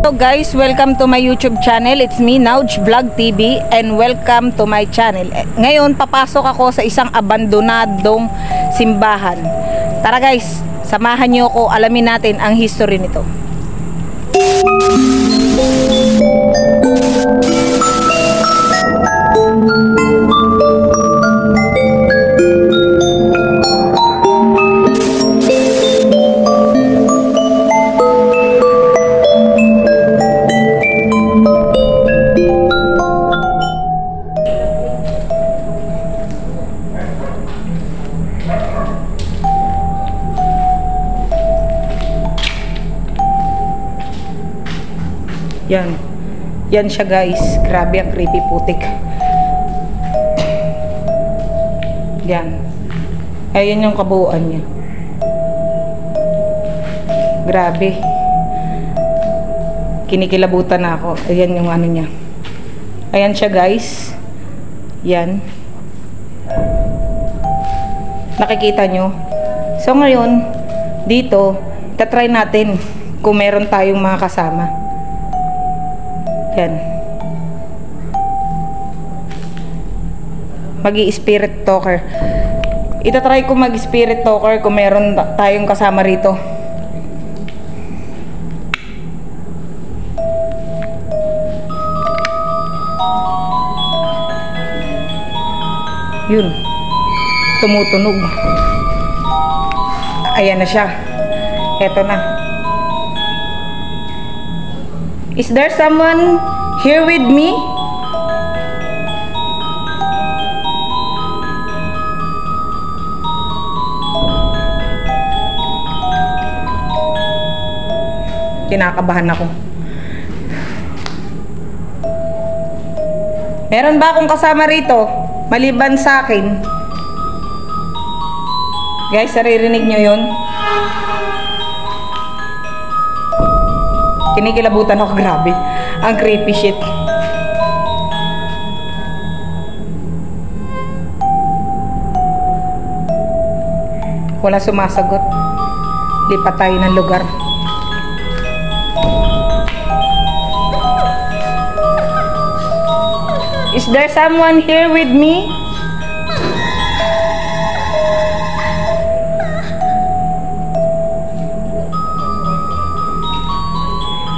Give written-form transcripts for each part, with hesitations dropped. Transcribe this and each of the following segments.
Hello guys, welcome to my YouTube channel. It's me, Nauj Vlog TV, and welcome to my channel. Ngayon, papasok ako sa isang abandonadong simbahan. Tara guys, samahan niyo ako, alamin natin ang history nito. Yan siya guys. Grabe ang creepy putik. Yan. Ayan yung kabuuan niya. Grabe. Kinikilabutan na ako. Ayan yung ano niya. Ayan siya guys. Yan. Nakikita nyo. So ngayon, dito, tatry natin kung meron tayong mga kasama. Yan. Mag-i-spirit talker. Itatry ko mag-spirit talker kung meron tayong kasama rito. Yun. Tumutunog. Ayan na siya. Eto na. Is there someone here with me? Kinakabahan ako. Meron ba akong kasama rito? Maliban sa akin. Guys, naririnig nyo yun? Kinikilabutan ako, grabe. Ang creepy shit. Wala sumasagot. Lipat tayo ng lugar. Is there someone here with me?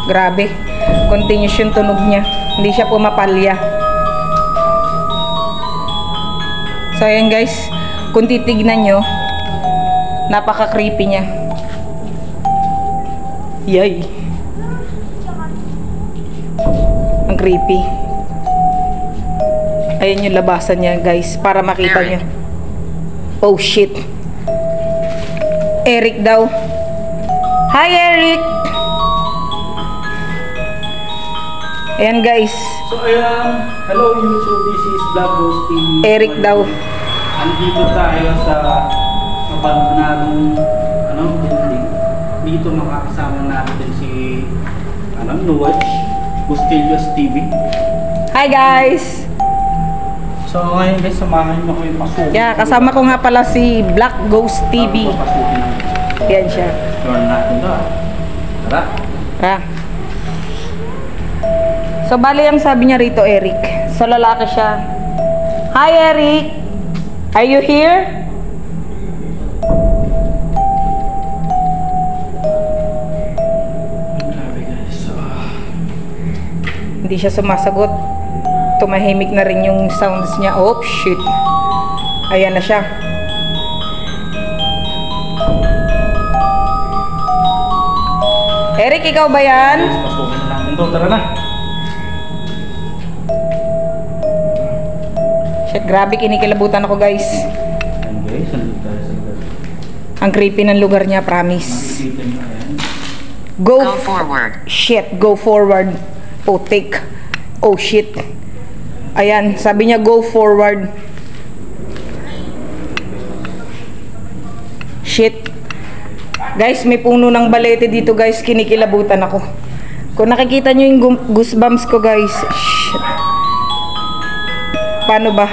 Grabe. Continuous yung tunog niya. Hindi siya pumapalya. So, ayan guys. Kung titignan nyo, napaka-creepy niya. Yay. Ang creepy. Ayan yung labasan niya guys. Para makita nyo. Oh shit. Eric daw. Hi Eric! Ayan guys. So ayan, hello YouTube, this is Vlog Ghost TV. Eric daw. Andito tayo sa abandonadong building. Dito makakasama natin si Nauj Bustillos TV. Hi guys. So ngayon guys, samahan mo kami pasok. Yeah, kasama ko nga pala si Black Ghost TV. Yan siya. Turn natin 'to. Tara. Tara. So, bali ang sabi niya rito, Eric. So, lalaki siya. Hi, Eric! Are you here? Grabe guys. So, hindi siya sumasagot. Tumahimik na rin yung sounds niya. Oh, shit. Ayan na siya. Eric, ikaw ba yan? pasukin na natin 'to. Tara na. Shit, grabe, kinikilabutan ako guys. Ayan guys, andito tayo sa lugar. Ang creepy ng lugar niya, promise. Makikita nyo, ayan. Go forward. Shit, go forward. Putik. Oh shit. Ayan, sabi niya go forward. Shit. Guys, may puno ng balete dito guys, kinikilabutan ako. Kung nakikita nyo yung goosebumps ko guys. Shit. Paano ba?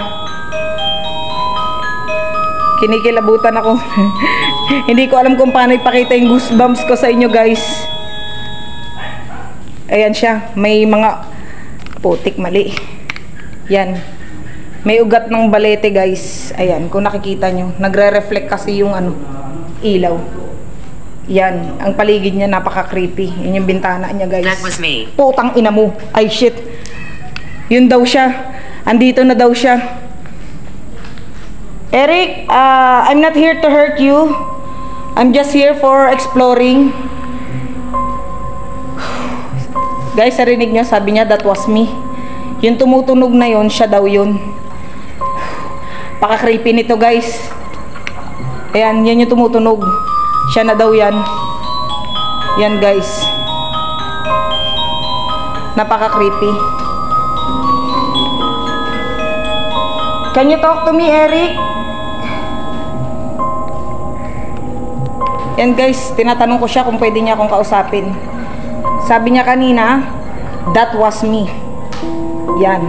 Kinikilabutan ako. Hindi ko alam kung paano ipakita yung goosebumps ko sa inyo guys. Ayan siya. May mga putik, mali. Yan. May ugat ng balete, guys. Ayan, kung nakikita nyo. Nagre-reflect kasi yung ano, ilaw. Yan. Ang paligid niya napaka-creepy. Yun yung bintana niya, guys. That was me. Putang ina mo. Ay, shit. Yun daw siya. Andito na daw siya. Eric, I'm not here to hurt you. I'm just here for exploring. Guys, narinig nyo, sabi niya, that was me. Yung tumutunog na yun, siya daw yun. Paka-creepy nito, guys. Ayan, yan yung tumutunog. Siya na daw yan. Yan, guys. Napaka-creepy. Can you talk to me, Eric? Yan, guys, tinatanong ko siya kung pwede niya akong kausapin. Sabi niya kanina, that was me. Yan.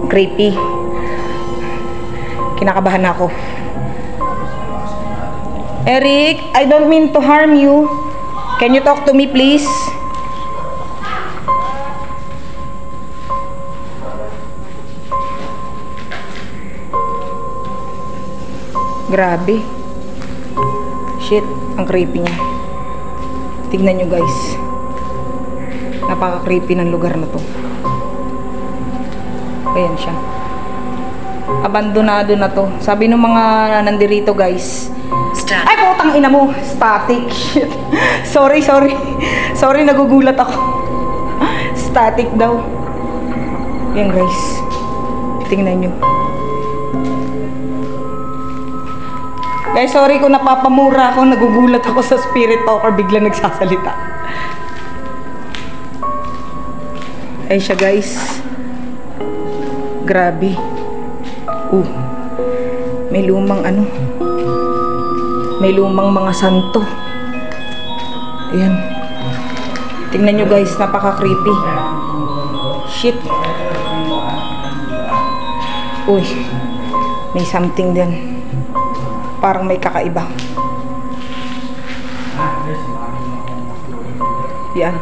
Creepy. Kinakabahan ako. Eric, I don't mean to harm you. Can you talk to me, please? Grabe. Shit, ang creepy niya. Tignan nyo, guys. Napaka-creepy ng lugar na to. Ayan siya. Abandonado na to. Sabi ng mga nandirito, guys. Static. Ay, putang ina mo. Static. Shit. Sorry. Sorry, nagugulat ako. Static daw. Yan, guys. Tingnan nyo. Guys, sorry kung napapamura ako. Nagugulat ako sa spirit talker. Bigla nagsasalita. Ay siya, guys. Grabe. May lumang ano. May lumang mga santo. Ayan. Tingnan nyo, guys. Napaka-creepy. Shit. Uy. May something din. Parang may kakaiba. Yan.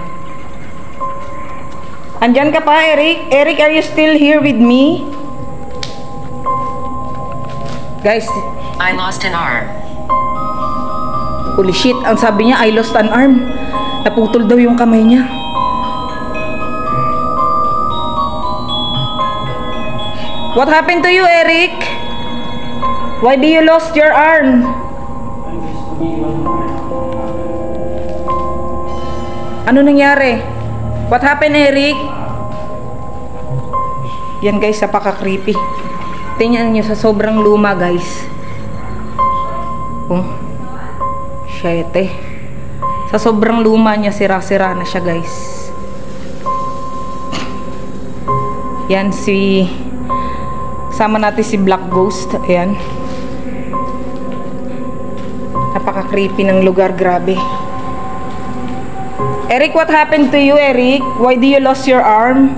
Andyan ka pa, Eric? Eric, are you still here with me? Guys. I lost an arm. Holy shit. Ang sabi niya, I lost an arm. Naputol daw yung kamay niya. What happened to you, Eric? Why do you lost your arm? Ano nangyari? What happened, Eric? Yan, guys, napaka-creepy. Tingnan nyo sa sobrang luma, guys. Oh. Shite. Sa sobrang luma niya, sira-sira na siya, guys. Yan, sama natin si Black Ghost. Ayan. Napaka-creepy ng lugar, grabe. Eric, what happened to you, Eric? Why do you lost your arm?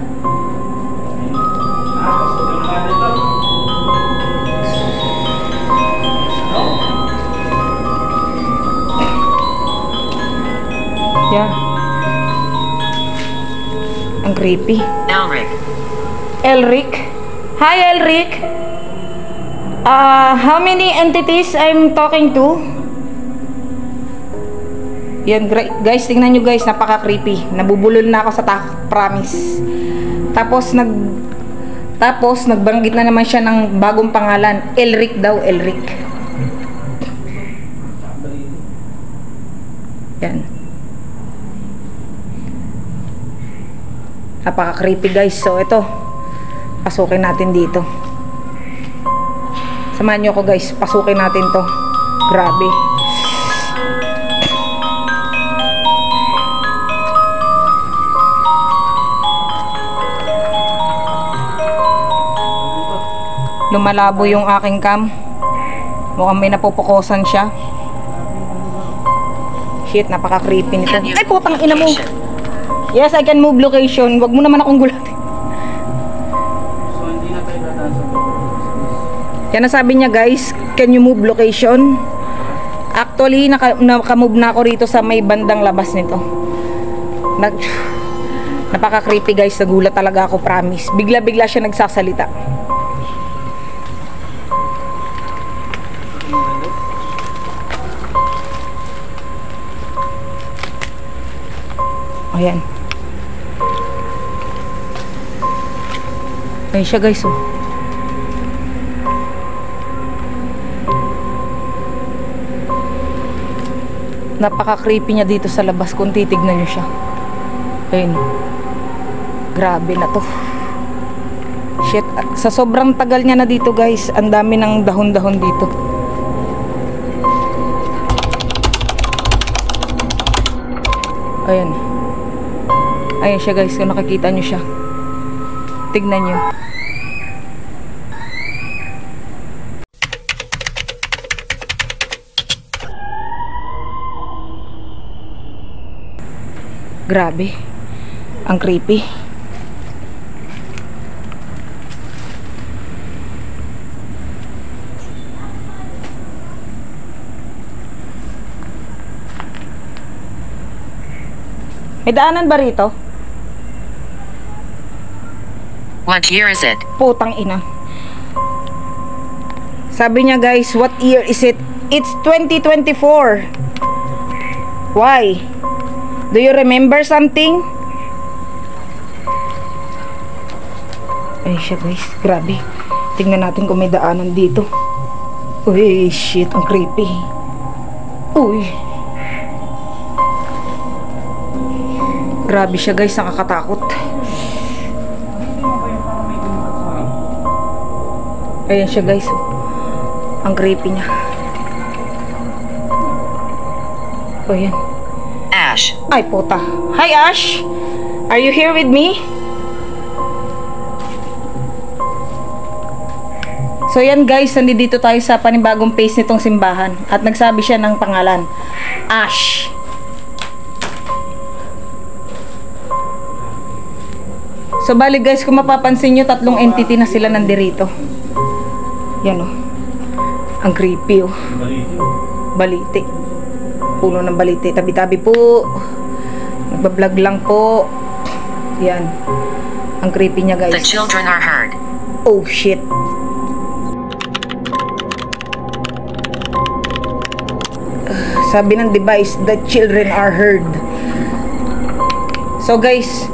Yeah. Ang creepy. Elric. Elric? Hi, Elric. How many entities I'm talking to? Yan, guys, tingnan nyo, guys, napaka-creepy. Nabubulol na ako sa promise. Tapos nagbanggit na naman siya ng bagong pangalan. Elric daw, Elric. Yan. Napaka-creepy, guys. So, ito. Pasukin natin dito. Samahan nyo ako, guys. Pasukin natin to. Grabe. Lumalabo yung aking cam. Mukhang may napupukosan siya. Shit, napaka-creepy nito. Ay, putang ina mo. Yes, I can move location. Wag mo naman akong gulatin. So, hindi na tayo dadaan sa Yan ang sabi niya, guys. Can you move location? Actually, nakamove na ako rito sa may bandang labas nito. Napaka-creepy guys, nagulat talaga ako, promise. Bigla-bigla siya nagsasalita. Ayan. Ayan siya guys, oh. Napaka-creepy niya dito sa labas kung titignan niyo siya. Ayun. Grabe na to. Shit. Sa sobrang tagal niya na dito guys, ang dami ng dahon-dahon dito. Ayan. Ayan siya guys, kung nakikita niyo siya. Tignan niyo. Grabe. Ang creepy. May daanan ba rito? What year is it? Putang ina. Sabi niya guys, what year is it? It's 2024. Why? Do you remember something? Ay siya guys, grabe. Tingnan natin kung may daanan dito. Uy, shit, ang creepy. Uy. Grabe siya guys, nakakatakot. Ayan siya guys, oh. Ang creepy niya. Oh, yan. Ash. Ay, puta. Hi, Ash. Are you here with me? So, yan guys. Nandito tayo sa panibagong page nitong simbahan. At nagsabi siya ng pangalan. Ash. So, bali guys, kung mapapansin nyo, tatlong entity na sila nandirito. Yan, oh. Ang creepy, oh. Baliti. Puno ng baliti. Tabi-tabi po. Nagbablog lang po. Yan. Ang creepy niya guys. The children are heard. Oh shit. Sabi ng device, the children are heard. So guys,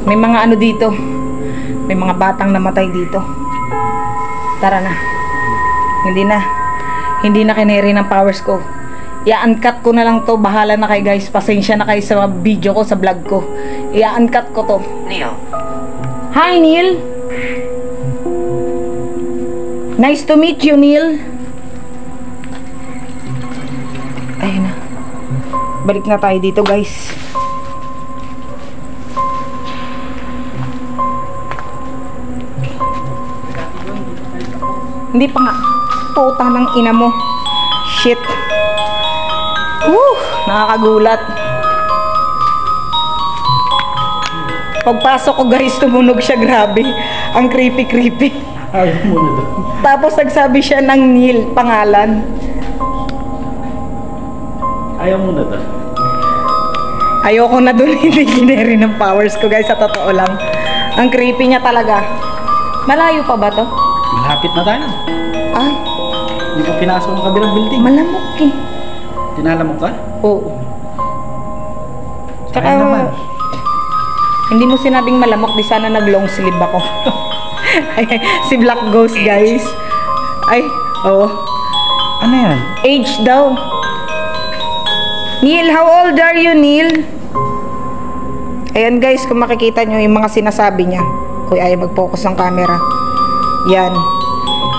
may mga ano dito. May mga batang namatay dito. Tara na. Hindi na kineri ng powers ko. I-uncut ko na lang to. Bahala na kayo guys. Pasensya na kayo sa video ko, sa vlog ko. I-uncut ko to. Neil. Hi Neil. Nice to meet you, Neil. Ayun na. Balik na tayo dito guys. Hindi pa nga. Puta ng ina mo. Shit. Nakakagulat. Pagpasok ko guys, tumunog siya, grabe. Ang creepy. Ayaw mo na doon. Tapos nagsabi siya ng Neil, pangalan. Ayaw mo na doon. Ayoko na doon, hindi gineri ng powers ko guys, sa totoo lang. Ang creepy niya talaga. Malayo pa ba to? Malapit na tayo. Ay, Hindi pa pinasok ng kabilang building. malamok eh. Tinalamok ka? Oo. Tsaka, Ay naman. hindi mo sinabing malamok, di sana nag-long sleeve ako. Si Black Ghost, guys. Ay, oo. Ano yan? Age daw. Neil, how old are you, Neil? Ayan, guys, kung makikita nyo yung mga sinasabi niya. Kuy, ayaw mag-focus ng camera. Yan.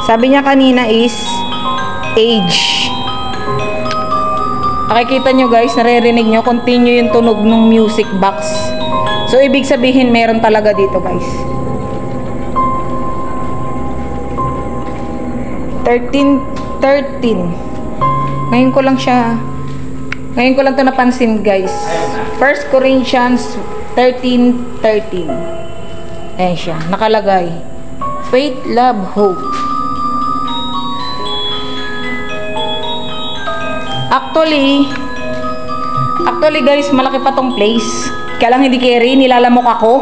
Sabi niya kanina is age. Makikita nyo guys, naririnig nyo, continue yung tunog ng music box. So, ibig sabihin, meron talaga dito guys. 13. Ngayon ko lang to napansin guys. 1 Corinthians 13:13. Ayan siya, nakalagay. Faith, love, hope. Actually guys, malaki pa tong place. Kaya lang hindi carry, nilalamok ako.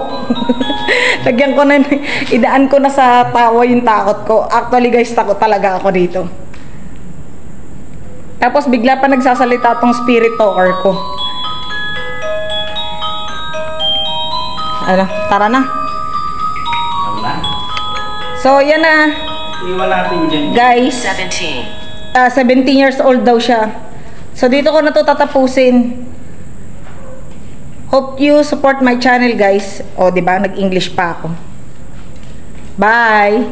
Lagyan ko na, idaan ko na sa tawa yung takot ko. Actually guys, takot talaga ako dito. Tapos bigla pa nagsasalita tong spirit talker ko. Ano, tara na. Wala. So, yan na. Iwan natin dyan. Guys, 17. 17 years old daw siya. So, dito ko na to tatapusin. Hope you support my channel, guys. O, di ba? Nag-English pa ako. Bye!